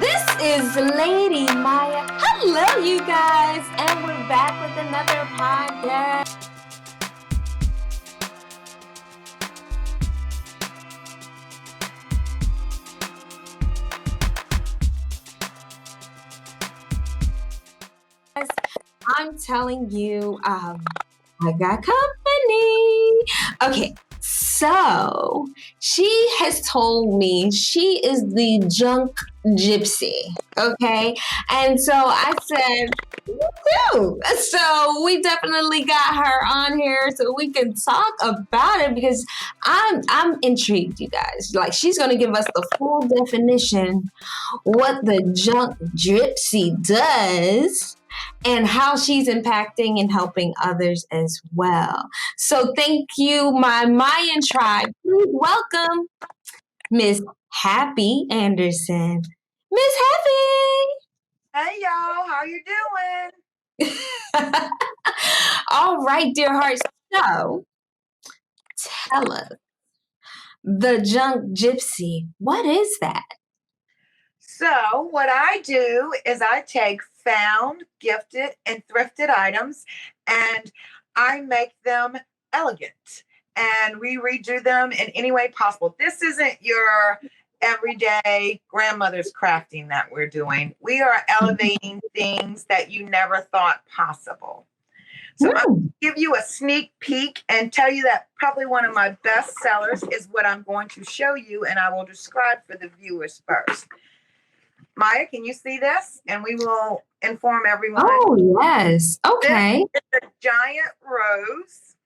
This is Lady Myya. Hello, you guys, and we're back with another podcast. I'm telling you, I got company. Okay, so she has told me she is the Junk Gypsy. Okay, and so I said, me too. So we definitely got her on here so we can talk about it because I'm intrigued, you guys. Like she's gonna give us the full definition what the Junk Gypsy does and how she's impacting and helping others as well. So thank you, my Mayan tribe. Please welcome Miss Happy Anderson. Miss Hey y'all, how you doing? Happy. All right, dear hearts. So tell us, the Junk Gypsy, what is that? So, what I do is I take found, gifted, and thrifted items and I make them elegant and we redo them in any way possible. This isn't your everyday grandmother's crafting that we're doing. We are elevating things that you never thought possible. So I'm going to give you a sneak peek and tell you that probably one of my best sellers is what I'm going to show you, and I will describe for the viewers first. Myya, can you see this? And we will inform everyone. Oh, yes. Okay. This is a giant rose.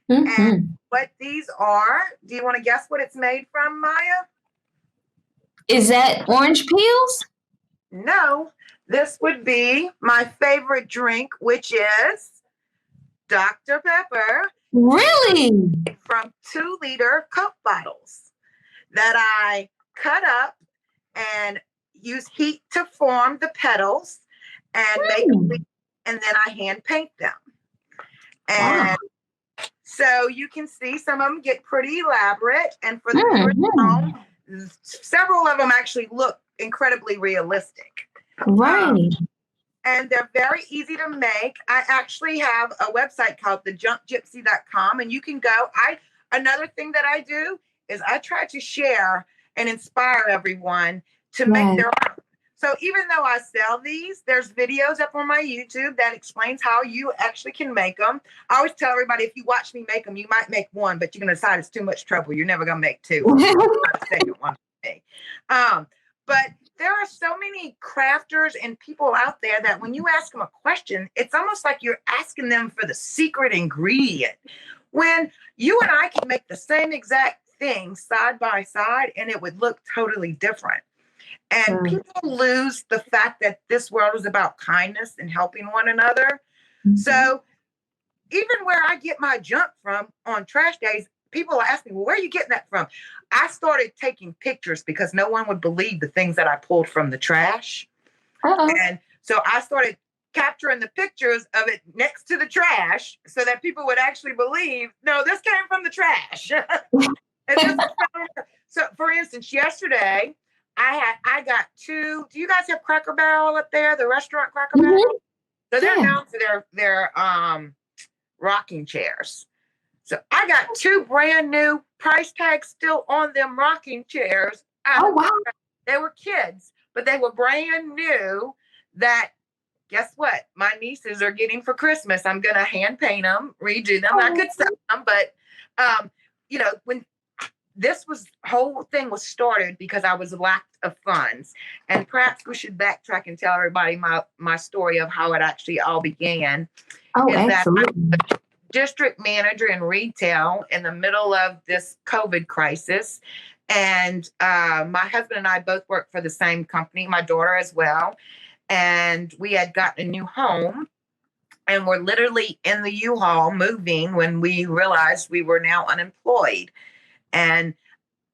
And what these are, do you want to guess what it's made from, Myya? Is that orange peels? No, this would be my favorite drink, which is Dr. Pepper. Really? From 2-liter Coke bottles that I cut up and use heat to form the petals and make them, and then I hand paint them. And so you can see some of them get pretty elaborate. And for the viewers at home, several of them actually look incredibly realistic. Right. And they're very easy to make. I actually have a website called the junkGypsy.com, and you can go. Another thing that I do is I try to share and inspire everyone to make their own. So even though I sell these, there's videos up on my YouTube that explains how you actually can make them. I always tell everybody, if you watch me make them, you might make one, but you're going to decide it's too much trouble. You're never going to make two. Second one. But there are so many crafters and people out there that when you ask them a question, it's almost like you're asking them for the secret ingredient. When you and I can make the same exact thing side by side and it would look totally different. And people lose the fact that this world is about kindness and helping one another. So even where I get my junk from on trash days, people ask me, well, where are you getting that from? I started taking pictures because no one would believe the things that I pulled from the trash. And so I started capturing the pictures of it next to the trash so that people would actually believe, no, this came from the trash. So for instance, yesterday I got two. Do you guys have Cracker Barrel up there? The restaurant Cracker Barrel? So they're known for their rocking chairs. So I got two brand new, price tags still on them rocking chairs. Wow. They were kids, but they were brand new that, guess what? My nieces are getting for Christmas. I'm going to hand paint them, redo them. I could sell them, but, when this whole thing was started because I was lacked of funds. And perhaps we should backtrack and tell everybody my story of how it actually all began. Absolutely. District manager in retail in the middle of this COVID crisis. And my husband and I both worked for the same company, my daughter as well. And we had gotten a new home and we're literally in the U-Haul moving when we realized we were now unemployed. And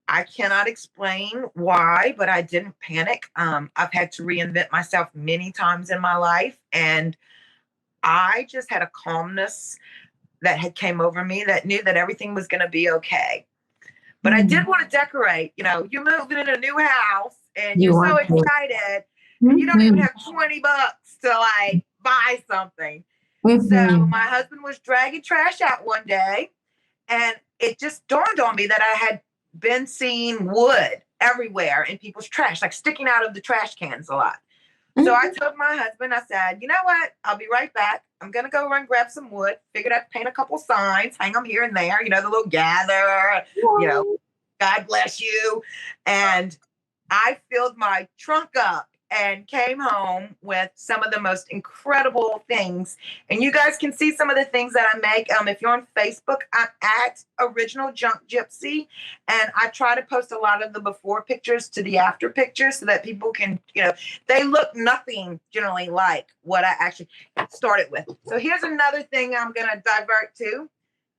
I cannot explain why, but I didn't panic. I've had to reinvent myself many times in my life. And I just had a calmness that had came over me that knew that everything was going to be okay. But I did want to decorate. You're moving in a new house and you're so excited. and you don't even Mhm. have $20 to like buy something. So Mhm. my husband was dragging trash out one day, and it just dawned on me that I had been seeing wood everywhere in people's trash, like sticking out of the trash cans a lot. So I Mhm. told my husband, I said, you know what? I'll be right back. I'm going to go run grab some wood. Figured I'd paint a couple signs, hang them here and there, you know, the little gather, you know, God bless you. And I filled my trunk up and came home with some of the most incredible things. And you guys can see some of the things that I make. If you're on Facebook, I'm at Original Junk Gypsy. And I try to post a lot of the before pictures to the after pictures so that people can, you know, they look nothing generally like what I actually started with. So here's another thing I'm going to divert to.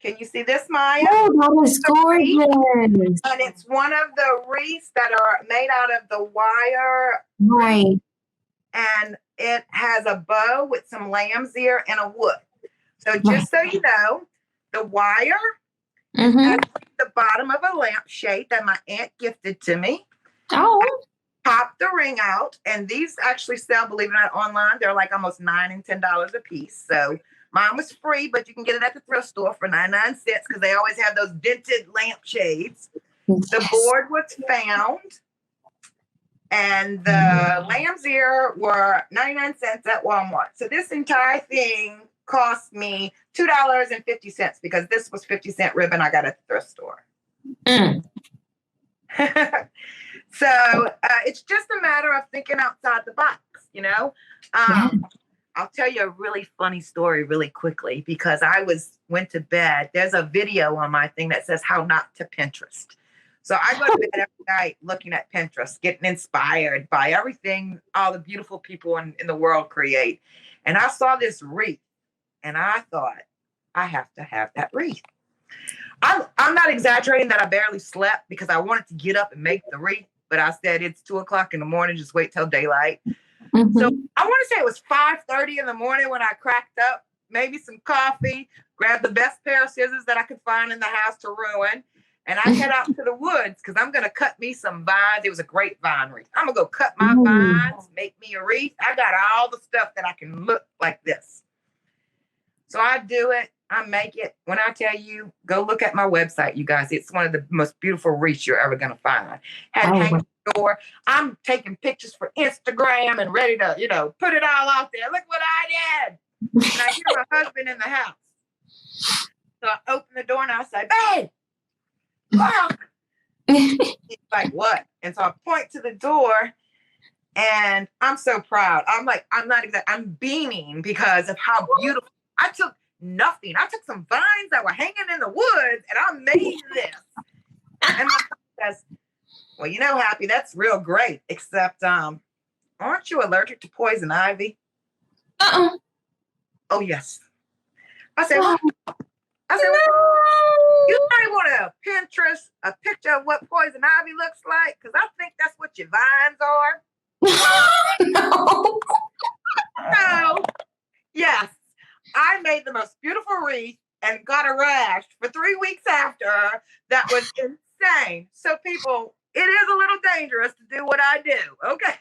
Can you see this, Myya? Oh, that is gorgeous. And it's one of the wreaths that are made out of the wire wreath, Right. and it has a bow with some lamb's ear and a wood. So Right. just so you know, the wire is Mhm. at the bottom of a lampshade that my aunt gifted to me. Oh. Pop the ring out, and these actually sell, believe it or not, online. They're like almost $9 and $10 a piece. So mine was free, but you can get it at the thrift store for 99 cents because they always have those dented lampshades. The Yes. board was found, and the lamb's ear were 99 cents at Walmart. So this entire thing cost me $2.50 because this was 50-cent ribbon I got at the thrift store. Mm. So it's just a matter of thinking outside the box, you know. Yeah. I'll tell you a really funny story really quickly because went to bed. There's a video on my thing that says how not to Pinterest. So I go to bed every night looking at Pinterest, getting inspired by everything all the beautiful people in the world create. And I saw this wreath, and I thought, I have to have that wreath. I'm not exaggerating that I barely slept because I wanted to get up and make the wreath, but I said it's 2 o'clock in the morning, just wait till daylight. Mhm. So I want to say it was 5:30 in the morning when I cracked up, maybe some coffee, grabbed the best pair of scissors that I could find in the house to ruin. And I head out to the woods because I'm going to cut me some vines. It was a grapevine wreath. I'm going to go cut my vines, make me a wreath. I got all the stuff that I can look like this. So I do it. I make it. When I tell you, go look at my website, you guys. It's one of the most beautiful wreaths you're ever going to find. Had hanging at the door. I'm taking pictures for Instagram and ready to, you know, put it all out there. Look what I did. And I hear my husband in the house. So I open the door and I say, babe, look. He's like, what? And so I point to the door, and I'm so proud. I'm like, I'm beaming because of how beautiful. I took nothing. I took some vines that were hanging in the woods, and I made this. And my son says, well, you know, Happy, that's real great, except aren't you allergic to poison ivy? Uh-uh. Oh, yes. I said, Oh, what? I said, you might want to Pinterest a picture of what poison ivy looks like, because I think that's what your vines are. no. So, yes, I made the most beautiful wreath and got a rash for 3 weeks after. That was insane. So, people, it is a little dangerous to do what I do. Okay.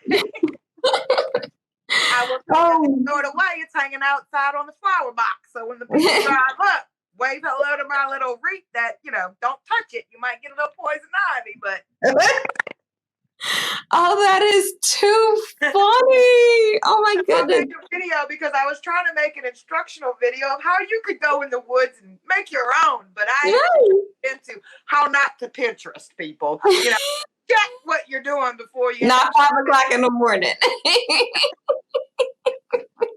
I will throw it away. It's hanging outside on the flower box. So when the people drive up, wave hello to my little wreath that, you know, don't touch it. You might get a little poison ivy, but oh, that is too funny. Oh my I goodness. made a video because I was trying to make an instructional video of how you could go in the woods and make your own, but I into how not to Pinterest people. You know, check what you're doing before you not 5 o'clock in the morning.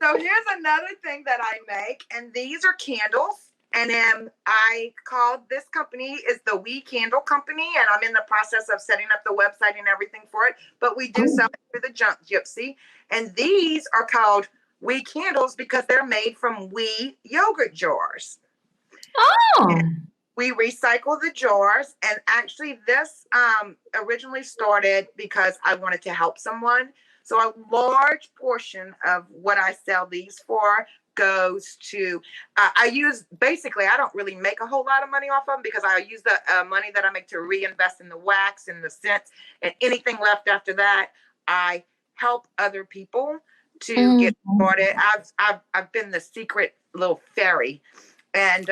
So here's another thing that I make, and these are candles. And I called this company is the We Candle Company, and I'm in the process of setting up the website and everything for it. But we do sell it through the Junk Gypsy, and these are called We Candles because they're made from We yogurt jars. Oh. And we recycle the jars, and actually, this originally started because I wanted to help someone. So a large portion of what I sell these for goes to, I don't really make a whole lot of money off of them because I use the money that I make to reinvest in the wax and the scents, and anything left after that, I help other people to get started. I've been the secret little fairy, and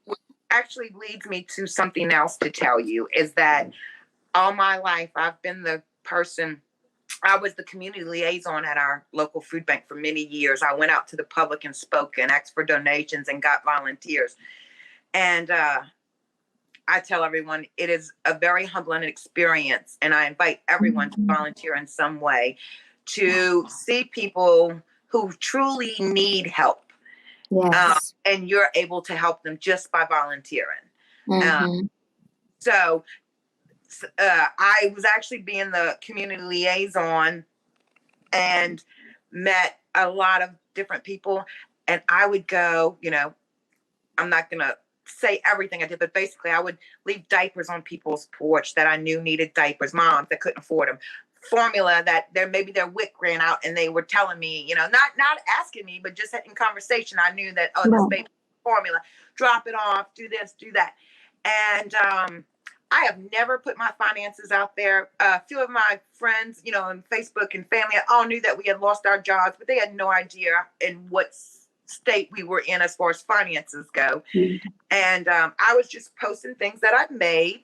which actually leads me to something else to tell you is that all my life I've been the person. I was the community liaison at our local food bank for many years. I went out to the public and spoke and asked for donations and got volunteers. And I tell everyone it is a very humbling experience. And I invite everyone to volunteer in some way to see people who truly need help. Yes. And you're able to help them just by volunteering. Mm-hmm. So I was actually being the community liaison and met a lot of different people. And I would go, I'm not going to say everything I did, but basically I would leave diapers on people's porch that I knew needed diapers, moms that couldn't afford them. Formula that maybe their wick ran out and they were telling me, not asking me, but just in conversation, I knew that, this baby formula, drop it off, do this, do that. And I have never put my finances out there. A few of my friends, on Facebook and family, all knew that we had lost our jobs, but they had no idea in what state we were in as far as finances go. Mm-hmm. And I was just posting things that I've made.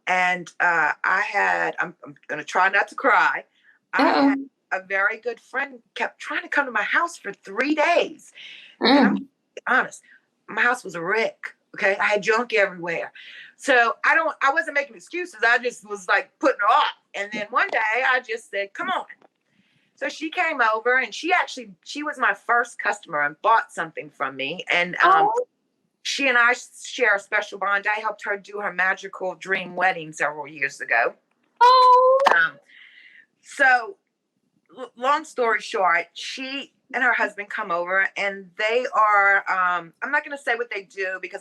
And I'm going to try not to cry. I had a very good friend kept trying to come to my house for 3 days. And I'm honest, my house was a wreck. Okay. I had junk everywhere. So I wasn't making excuses. I just was like putting her off. And then one day I just said, come on. So she came over and she was my first customer and bought something from me. And she and I share a special bond. I helped her do her magical dream wedding several years ago. So long story short, she and her husband come over and they are, I'm not going to say what they do because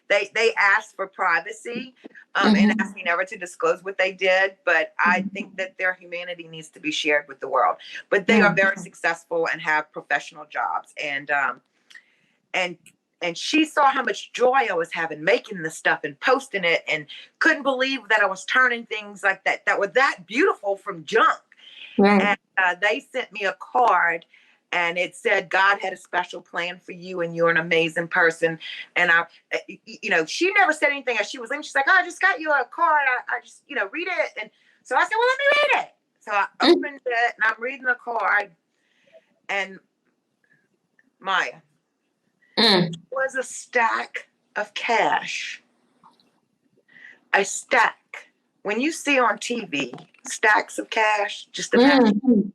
they asked for privacy and asked me never to disclose what they did. But I think that their humanity needs to be shared with the world. But they are very successful and have professional jobs. And she saw how much joy I was having making this stuff and posting it and couldn't believe that I was turning things like that were that beautiful from junk. Right. And they sent me a card and it said, God had a special plan for you and you're an amazing person. And she never said anything as she was leaving. She's like, I just got you a card. I just, read it. And so I said, well, let me read it. So I opened it and I'm reading the card and Myya. Was a stack of cash. A stack. When you see on TV stacks of cash, just imagine.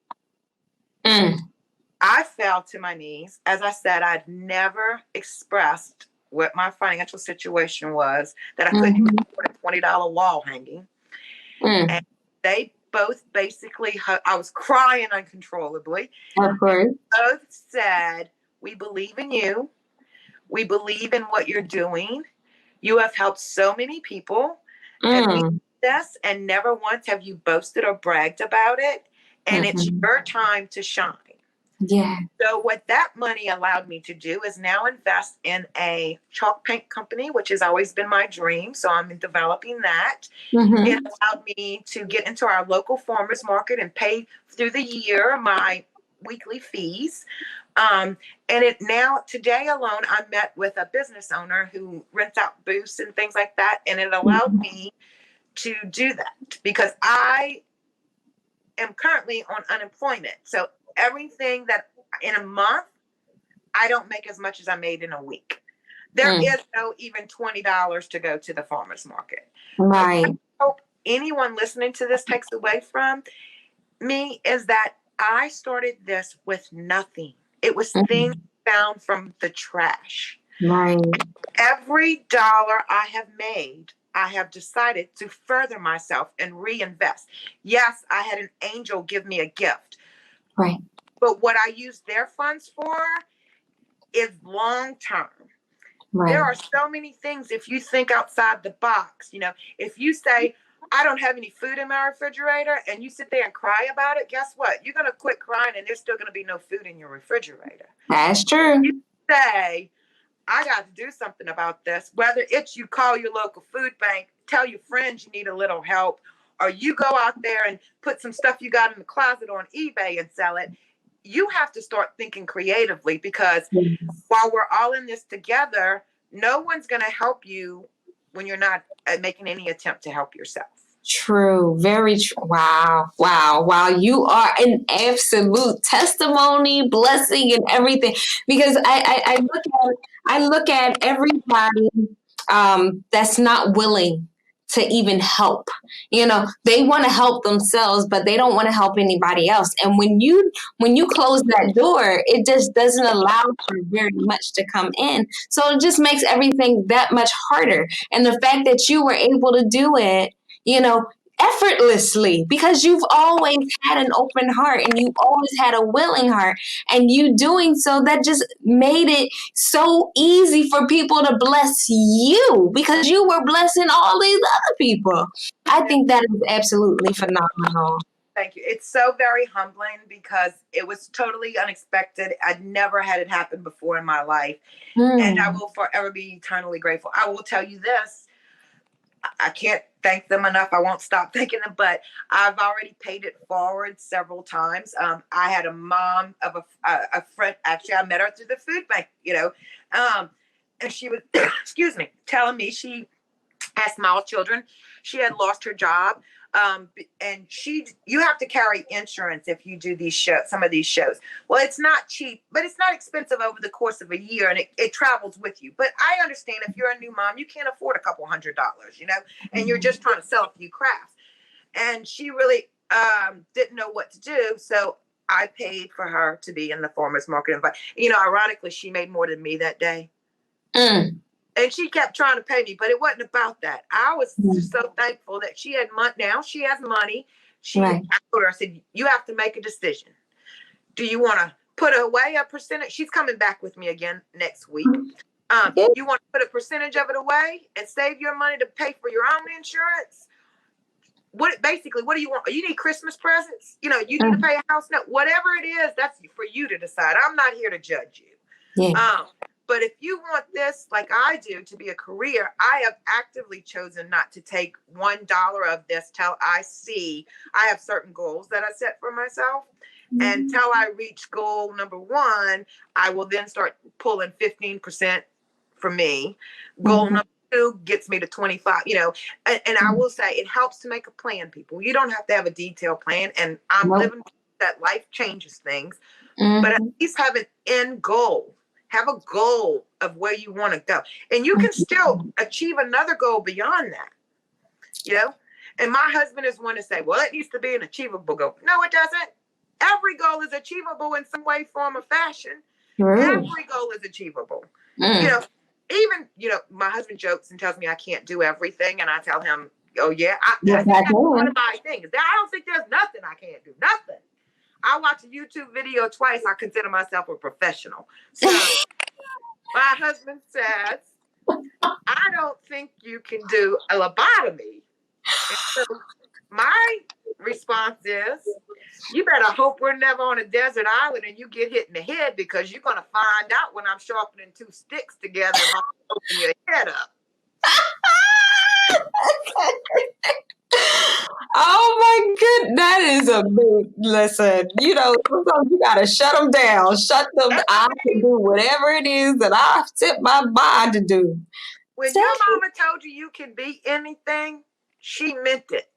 I fell to my knees. As I said, I'd never expressed what my financial situation was, that I couldn't even afford a $20 wall hanging. And they both basically, I was crying uncontrollably. Of course. Both said, we believe in you. We believe in what you're doing. You have helped so many people. And we did this, and never once have you boasted or bragged about it. And it's your time to shine. Yeah. So what that money allowed me to do is now invest in a chalk paint company, which has always been my dream. So I'm developing that. It allowed me to get into our local farmers market and pay through the year my weekly fees. And today alone, I met with a business owner who rents out booths and things like that. And it allowed me to do that because I am currently on unemployment. So everything that in a month, I don't make as much as I made in a week. There is no even $20 to go to the farmer's market. Right. What I hope anyone listening to this takes away from me is that I started this with nothing. It was things found from the trash. Right. Every dollar I have made, I have decided to further myself and reinvest. Yes, I had an angel give me a gift. Right. But what I use their funds for is long term. Right. There are so many things if you think outside the box. If you say, I don't have any food in my refrigerator, and you sit there and cry about it, guess what? You're going to quit crying and there's still going to be no food in your refrigerator. That's true. You say, I got to do something about this, whether it's you call your local food bank, tell your friends you need a little help, or you go out there and put some stuff you got in the closet on eBay and sell it. You have to start thinking creatively, because while we're all in this together, no one's going to help you when you're not making any attempt to help yourself. True. Very true. Wow. Wow. Wow. You are an absolute testimony, blessing, and everything. Because I look at everybody that's not willing to even help. You know, they want to help themselves, but they don't want to help anybody else. And when you close that door, it just doesn't allow for very much to come in. So it just makes everything that much harder. And the fact that you were able to do it, you know, effortlessly, because you've always had an open heart and you always had a willing heart, and you doing so, that just made it so easy for people to bless you, because you were blessing all these other people. I think that is absolutely phenomenal. Thank you. It's so very humbling, because it was totally unexpected. I'd never had it happen before in my life. And I will forever be eternally grateful. I will tell you this. I can't thank them enough. I won't stop thanking them, but I've already paid it forward several times. I had a mom of a friend. Actually, I met her through the food bank, and she was, excuse me, telling me she has small children. She had lost her job. And you have to carry insurance if you do some of these shows. Well, it's not cheap, but it's not expensive over the course of a year, and it travels with you. But I understand if you're a new mom, you can't afford a couple $100, and you're just trying to sell a few crafts. And she really didn't know what to do. So I paid for her to be in the farmer's market. But, ironically, she made more than me that day. And she kept trying to pay me, but it wasn't about that. I was just so thankful that she had money. Now she has money. I told her, I said, you have to make a decision. Do you want to put away a percentage? She's coming back with me again next week. You want to put a percentage of it away and save your money to pay for your own insurance? What do you want? You need Christmas presents? You need to pay a house note. Whatever it is, that's for you to decide. I'm not here to judge you. Yeah. But if you want this, like I do, to be a career, I have actively chosen not to take $1 of this till I have certain goals that I set for myself. And until I reach goal number 1, I will then start pulling 15% for me. Goal number 2 gets me to 25, and I will say it helps to make a plan, people. You don't have to have a detailed plan. And I'm living that life changes things, but at least have an end goal. Have a goal of where you want to go. And you can still achieve another goal beyond that, And my husband is one to say, well, it needs to be an achievable goal. No, it doesn't. Every goal is achievable in some way, form, or fashion. Every goal is achievable. Even, my husband jokes and tells me I can't do everything. And I tell him, oh, yeah. That's one of my things. I don't think there's nothing I can't do. Nothing. I watch a YouTube video twice. I consider myself a professional. So my husband says, I don't think you can do a lobotomy. And so my response is, you better hope we're never on a desert island and you get hit in the head, because you're going to find out when I'm sharpening 2 sticks together and I'm open your head up. Oh my goodness, that is a big listen. Sometimes you gotta shut them down, shut them. I can do whatever it is that I set my mind to do. When your mama told you can be anything, she meant it.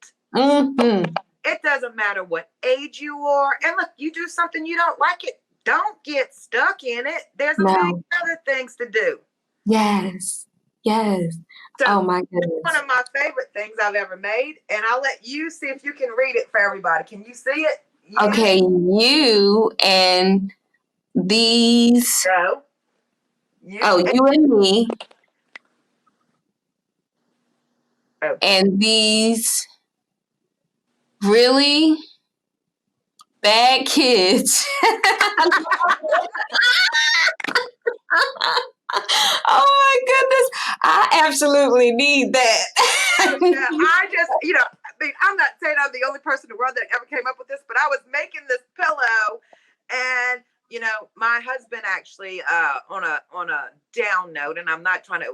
It doesn't matter what age you are. And look, you do something you don't like it, don't get stuck in it. There's a million other things to do. Yes. So, oh my goodness. One of my favorite things I've ever made, and I'll let you see if you can read it for everybody. Can you see it? Okay, you and these. You and me. Oh. And these really bad kids. Oh my goodness. I absolutely need that. I just, I'm not saying I'm the only person in the world that ever came up with this, but I was making this pillow, and my husband actually, on a down note, and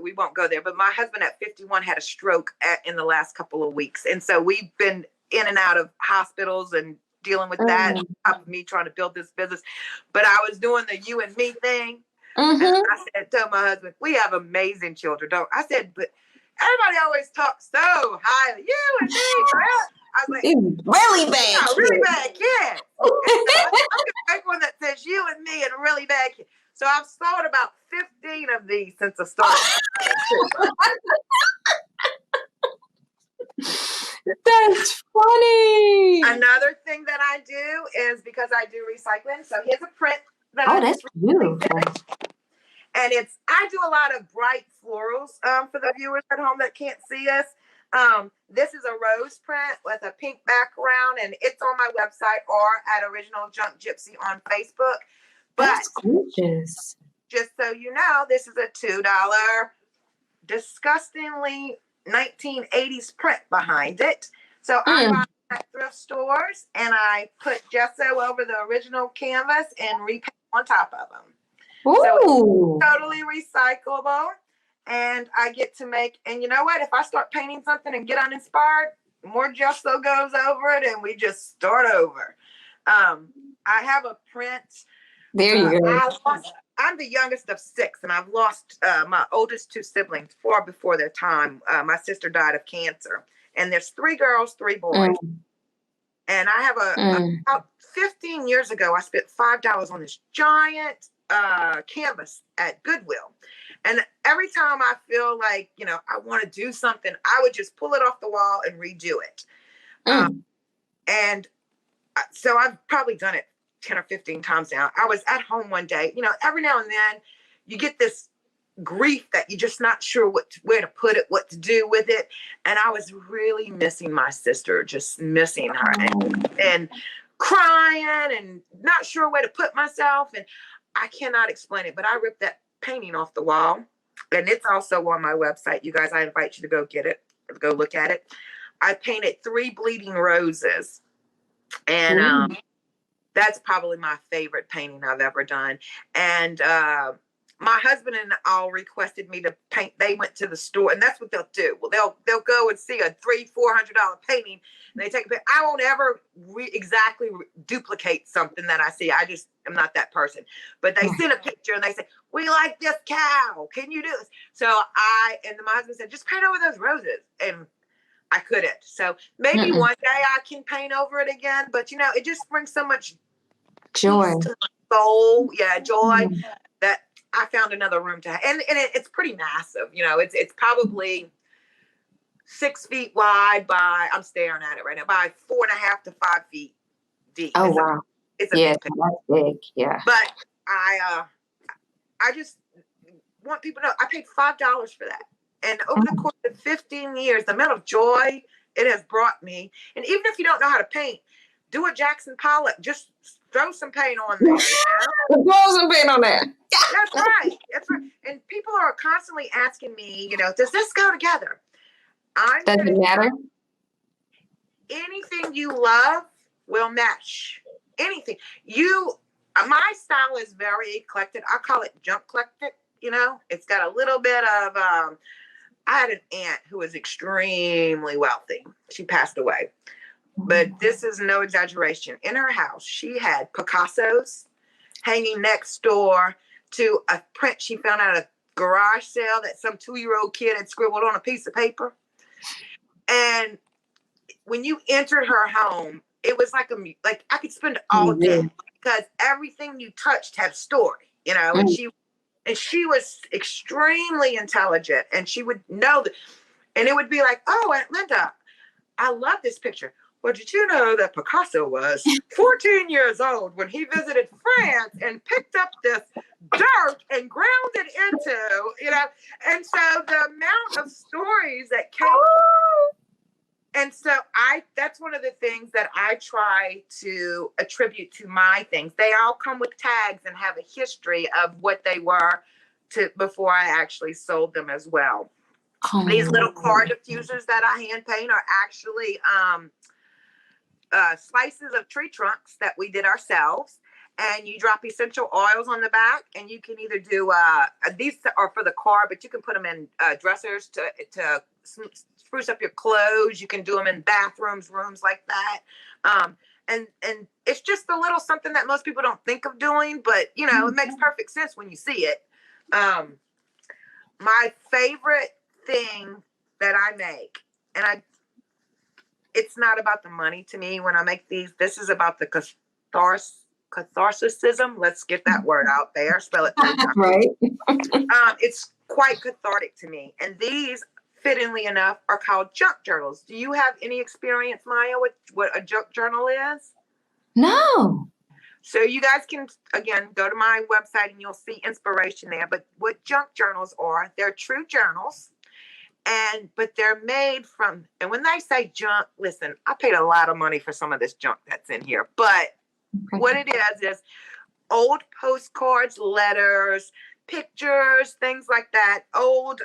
we won't go there, but my husband at 51 had a stroke in the last couple of weeks. And so we've been in and out of hospitals and dealing with that, on top of me trying to build this business. But I was doing the you and me thing. And I said, tell my husband, we have amazing children, don't I? said, but everybody always talks so highly. You and me, right? I was like, really bad. Really bad kids. I'm gonna make one that says you and me and really bad kids. So I've sold about 15 of these since I started. That's funny. Another thing that I do is because I do recycling. So here's a print that that's beautiful. And I do a lot of bright florals for the viewers at home that can't see us. This is a rose print with a pink background, and it's on my website or at Original Junk Gypsy on Facebook. But that's gorgeous. Just so you know, this is a $2 disgustingly 1980s print behind it. So I buy at thrift stores and I put gesso over the original canvas and repaint on top of them. Ooh. So it's totally recyclable. And I get to make, and you know what? If I start painting something and get uninspired, more gesso goes over it and we just start over. I have a print. There you go. I'm the youngest of 6, and I've lost my oldest 2 siblings far before their time. My sister died of cancer, and there's 3 girls, 3 boys. And I have about 15 years ago, I spent $5 on this giant canvas at Goodwill. And every time I feel like, I want to do something, I would just pull it off the wall and redo it. And so I've probably done it 10 or 15 times now. I was at home one day, every now and then you get this grief that you're just not sure where to put it, what to do with it. And I was really missing my sister, just missing her and crying and not sure where to put myself. And I cannot explain it, but I ripped that painting off the wall, and it's also on my website. You guys, I invite you to go get it, go look at it. I painted 3 bleeding roses, and that's probably my favorite painting I've ever done. And my husband and all requested me to paint. They went to the store, and that's what they'll do. Well, they'll go and see a $300-400 painting, and they take a picture. I won't ever exactly duplicate something that I see. I just am not that person. But they send a picture and they say, "We like this cow. Can you do this?" So my husband said, "Just paint over those roses," and I couldn't. So maybe one day I can paint over it again. But it just brings so much joy to my soul. Yeah, joy that I found another room to have. And it's pretty massive. It's probably 6 feet wide by, I'm staring at it right now, by 4.5 to 5 feet deep. Oh, wow. It's a big picture. That's big. Yeah. But I just want people to know I paid $5 for that. And over the course of 15 years, the amount of joy it has brought me. And even if you don't know how to paint, do a Jackson Pollock. Just throw some paint on there. Throw some paint on there. That's right. That's right. And people are constantly asking me, does this go together? Doesn't matter. Anything you love will mesh. Anything. My style is very eclectic. I call it junk eclectic. It's got a little bit of, I had an aunt who was extremely wealthy. She passed away. But this is no exaggeration. In her house, she had Picassos hanging next door to a print she found at a garage sale that some 2-year-old kid had scribbled on a piece of paper. And when you entered her home, it was like I could spend all day because everything you touched had story, and she was extremely intelligent, and she would know that, and it would be like, "Oh, Aunt Linda, I love this picture. Well, did you know that Picasso was 14 years old when he visited France and picked up this dirt and ground it into, and so the amount of stories that came. And so that's one of the things that I try to attribute to my things. They all come with tags and have a history of what they were before I actually sold them as well. These little card diffusers that I hand paint are actually slices of tree trunks that we did ourselves. And you drop essential oils on the back, and you can either do these are for the car, but you can put them in dressers to spruce up your clothes. You can do them in bathrooms, rooms like that. And it's just a little something that most people don't think of doing, but you know, it makes perfect sense when you see it. My favorite thing that I make, and it's not about the money to me when I make these. This is about the catharsicism. Let's get that word out there. Spell it 3 times. Right. It's quite cathartic to me. And these, fittingly enough, are called junk journals. Do you have any experience, Myya, with what a junk journal is? No. So you guys can, again, go to my website and you'll see inspiration there. But what junk journals are, they're true journals. But they're made from, and when they say junk, listen, I paid a lot of money for some of this junk that's in here. But what it is old postcards, letters, pictures, things like that, old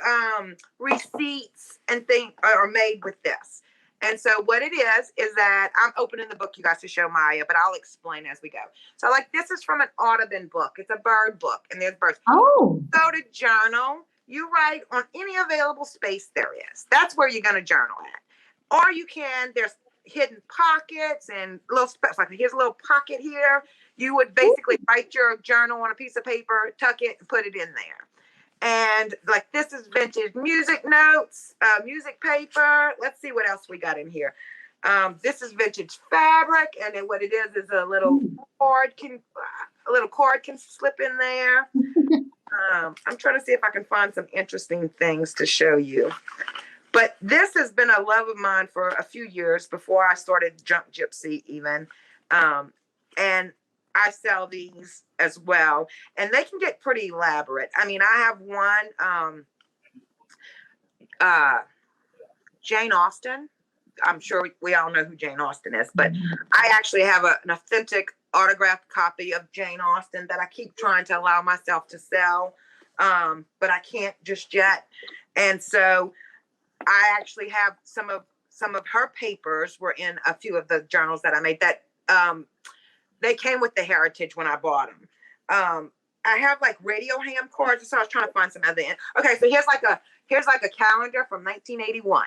receipts and things are made with this. And so what it is that I'm opening the book, you guys, to show Myya, but I'll explain as we go. So like this is from an Audubon book. It's a bird book, and there's birds. Oh. Go to journal. You write on any available space there is. That's where you're going to journal at. Or you can, there's hidden pockets and little spots. Like here's a little pocket here. You would basically write your journal on a piece of paper, tuck it, and put it in there. And like this is vintage music notes, music paper. Let's see what else we got in here. This is vintage fabric, and then what it is a little cord can slip in there. I'm trying to see if I can find some interesting things to show you. But this has been a love of mine for a few years before I started Junk Gypsy even. And I sell these as well. And they can get pretty elaborate. I mean, I have one, Jane Austen. I'm sure we all know who Jane Austen is. But I actually have an authentic autographed copy of Jane Austen that I keep trying to allow myself to sell. But I can't just yet. And so I actually have some of her papers were in a few of the journals that I made that they came with the heritage when I bought them. I have like radio ham cards, so I was trying to find some other. Okay, so here's like a calendar from 1981.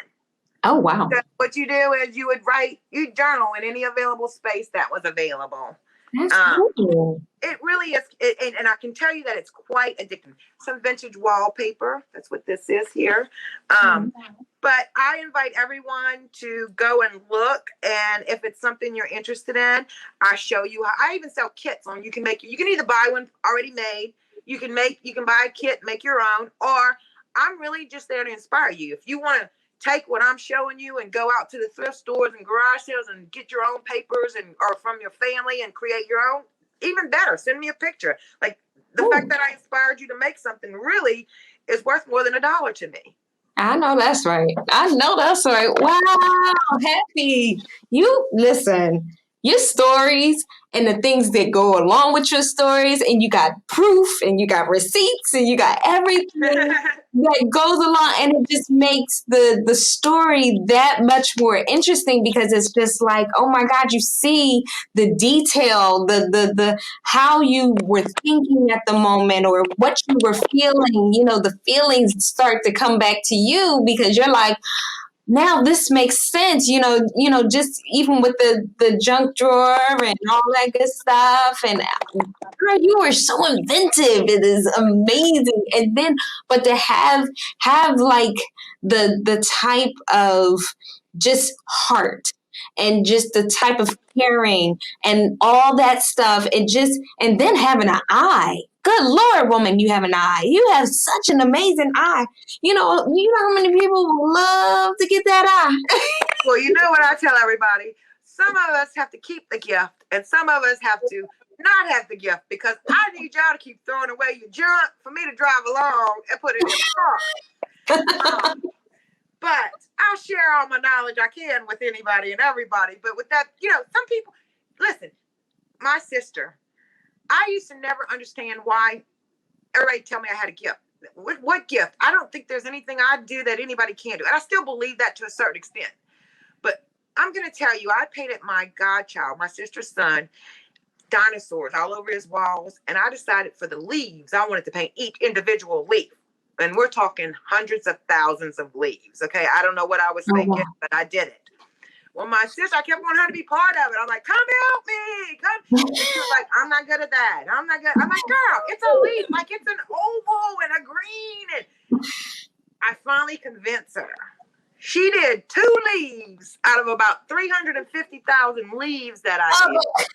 Oh wow! So what you do is you journal in any available space that was available. That's cool. It really is, and I can tell you that it's quite addictive. Some vintage wallpaper. That's what this is here. But I invite everyone to go and look, and if it's something you're interested in, I show you how. I even sell kits on. You can either buy one already made. You can buy a kit, make your own, or I'm really just there to inspire you. If you want to take what I'm showing you and go out to the thrift stores and garage sales and get your own papers or from your family and create your own, even better. Send me a picture. Like the fact that I inspired you to make something really is worth more than $1 to me. I know that's right. Wow, Happy. You listen, your stories and the things that go along with your stories, and you got proof and you got receipts and you got everything that goes along, and it just makes the story that much more interesting because it's just like, oh my God, you see the detail, the how you were thinking at the moment or what you were feeling, the feelings start to come back to you because you're like, now this makes sense, just even with the junk drawer and all that good stuff. And girl, you were so inventive. It is amazing. And then, but to have like the type of just heart and just the type of caring and all that stuff, and then having an eye. Good Lord, woman, you have an eye. You have such an amazing eye. You know how many people would love to get that eye. Well, you know what I tell everybody? Some of us have to keep the gift, and some of us have to not have the gift because I need y'all to keep throwing away your junk for me to drive along and put it in the car. But I'll share all my knowledge I can with anybody and everybody. But with that, some people, listen, my sister, I used to never understand why everybody tell me I had a gift. What gift? I don't think there's anything I do that anybody can't do. And I still believe that to a certain extent. But I'm going to tell you, I painted my godchild, my sister's son, dinosaurs all over his walls. And I decided for the leaves, I wanted to paint each individual leaf. and we're talking hundreds of thousands of leaves. Okay. I don't know what I was thinking, but I did it. Well, my sister, I kept wanting her to be part of it. I'm like, come help me. Come. And she was like, I'm not good at that. I'm not good. I'm like, girl, it's a leaf. Like, it's an oval and a green. And I finally convinced her. She did 2 leaves out of about 350,000 leaves that I did.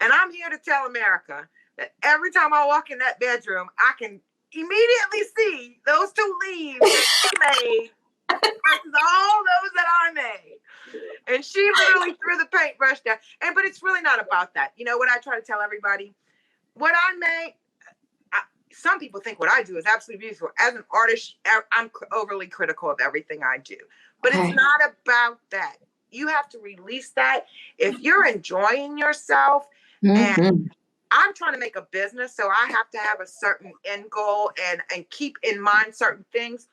And I'm here to tell America that every time I walk in that bedroom, I can immediately see those 2 leaves that she made versus all those that I made. And she literally threw the paintbrush down. But it's really not about that. You know what I try to tell everybody? What I make, some people think what I do is absolutely beautiful. As an artist, I'm overly critical of everything I do. But it's not about that. You have to release that. If you're enjoying yourself, and I'm trying to make a business, so I have to have a certain end goal and keep in mind certain things.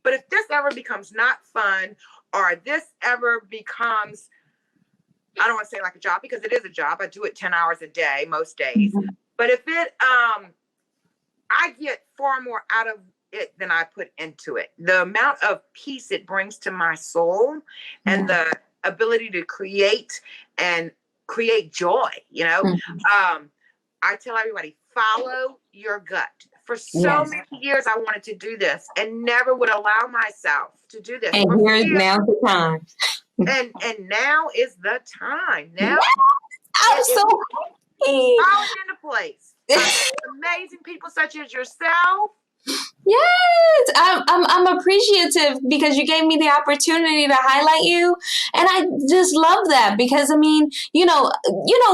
But if this ever becomes not fun, or this ever becomes, I don't want to say like a job, because it is a job. I do it 10 hours a day, most days. But if it, I get far more out of it than I put into it. The amount of peace it brings to my soul and the ability to create and create joy, you know? I tell everybody, follow your gut. For so many years, I wanted to do this and never would allow myself to do this. And here's now the time. And now is the time. Now I'm so happy. Falling into place. Amazing people such as yourself. Yes, I'm appreciative because you gave me the opportunity to highlight you, and I just love that because I mean, you know,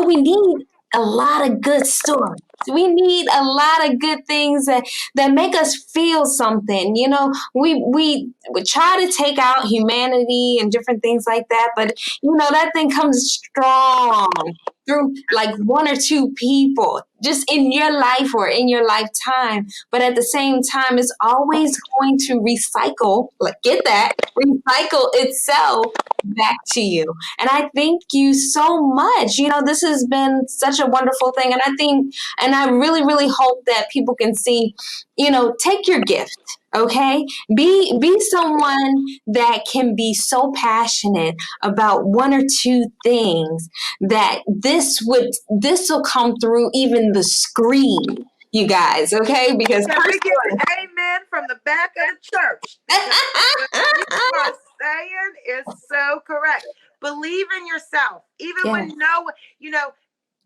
we need a lot of good stories. We need a lot of good things that make us feel something. You know, we try to take out humanity and different things like that, but you know that thing comes strong through like 1 or 2 people just in your life or in your lifetime. But at the same time, it's always going to recycle, like recycle itself back to you. And I thank you so much. You know, this has been such a wonderful thing. And I really, really hope that people can see, you know, take your gift. Okay, be someone that can be so passionate about 1 or 2 things that this will come through even the screen, you guys. Okay, because we get an amen from the back of the church. What you are saying is so correct. Believe in yourself, even when you know.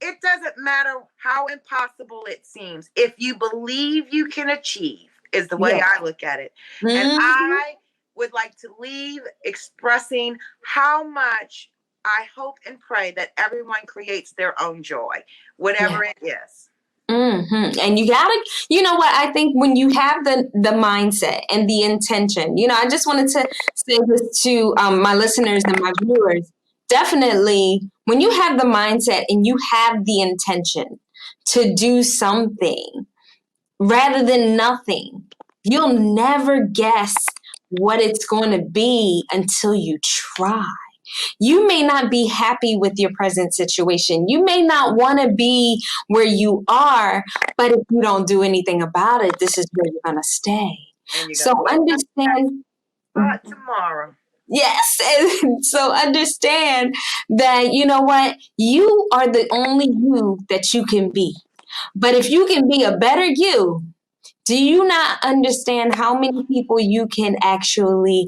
It doesn't matter how impossible it seems. If you believe you can achieve, is the way I look at it. And I would like to leave expressing how much I hope and pray that everyone creates their own joy, whatever it is. And you gotta, you know what, I think when you have the mindset and the intention, you know, I just wanted to say this to my listeners and my viewers. Definitely, when you have the mindset and you have the intention to do something rather than nothing, you'll never guess what it's going to be until you try. You may not be happy with your present situation. You may not want to be where you are, but if you don't do anything about it, this is where you're going to stay. So understand. Tomorrow. Yes. And so understand that, you know what? You are the only you that you can be. But if you can be a better you, do you not understand how many people you can actually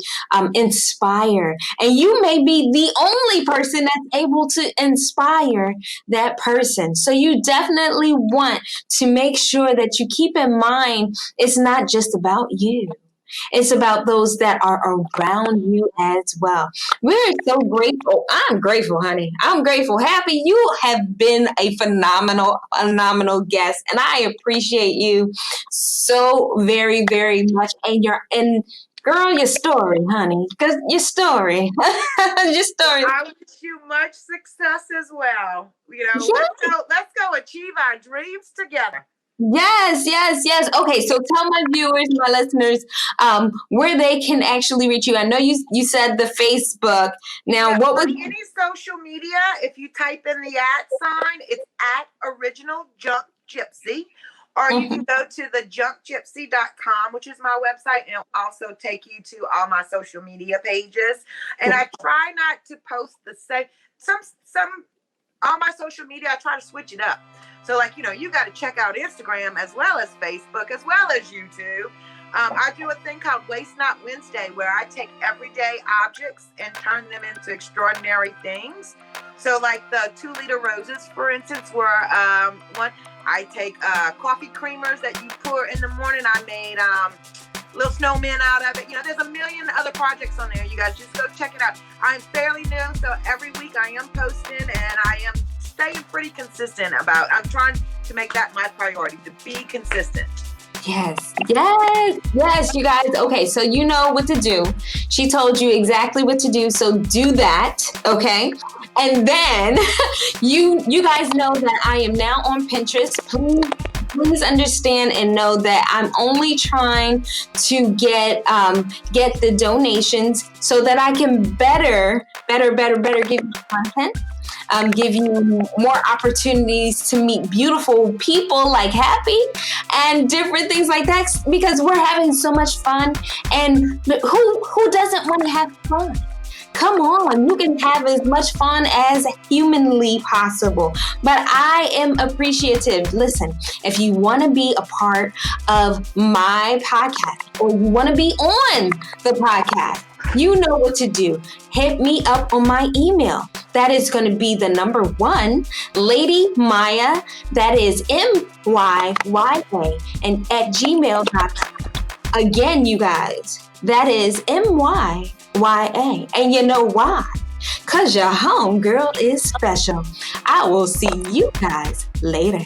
inspire? And you may be the only person that's able to inspire that person. So you definitely want to make sure that you keep in mind it's not just about you. It's about those that are around you as well. We're so grateful. I'm grateful, honey. I'm grateful. Happy. You have been a phenomenal guest. And I appreciate you so very, very much. And girl, your story, honey. Because your story. Your story. I wish you much success as well. You know, let's go achieve our dreams together. Yes. Okay, so tell my viewers, my listeners, where they can actually reach you. I know you said the Facebook. Now, what was any social media? If you type in the @ sign, it's @original Junk Gypsy, or you can go to the junkgypsy.com, which is my website, and it'll also take you to all my social media pages. And I try not to post the same, some on my social media, I try to switch it up. So like, you got to check out Instagram as well as Facebook, as well as YouTube. I do a thing called Waste Not Wednesday, where I take everyday objects and turn them into extraordinary things. So like the 2-liter roses, for instance, were one. I take coffee creamers that you pour in the morning. I made little snowmen out of it. There's a million other projects on there. You guys just go check it out. I'm fairly new, so every week I am posting, and I am staying pretty consistent I'm trying to make that my priority, to be consistent. Yes, you guys. Okay, so you know what to do. She told you exactly what to do, so do that, okay? And then you guys know that I am now on Pinterest. Please understand and know that I'm only trying to get the donations so that I can better give you content. Give you more opportunities to meet beautiful people like Happy and different things like that, because we're having so much fun. And who doesn't want to have fun? Come on, you can have as much fun as humanly possible. But I am appreciative. Listen, if you want to be a part of my podcast, or you want to be on the podcast, you know what to do. Hit me up on my email. That is going to be the number 1, Lady Myya. That is MYYA and at gmail.com. Again, you guys, that is MYYA. And you know why? Because your homegirl is special. I will see you guys later.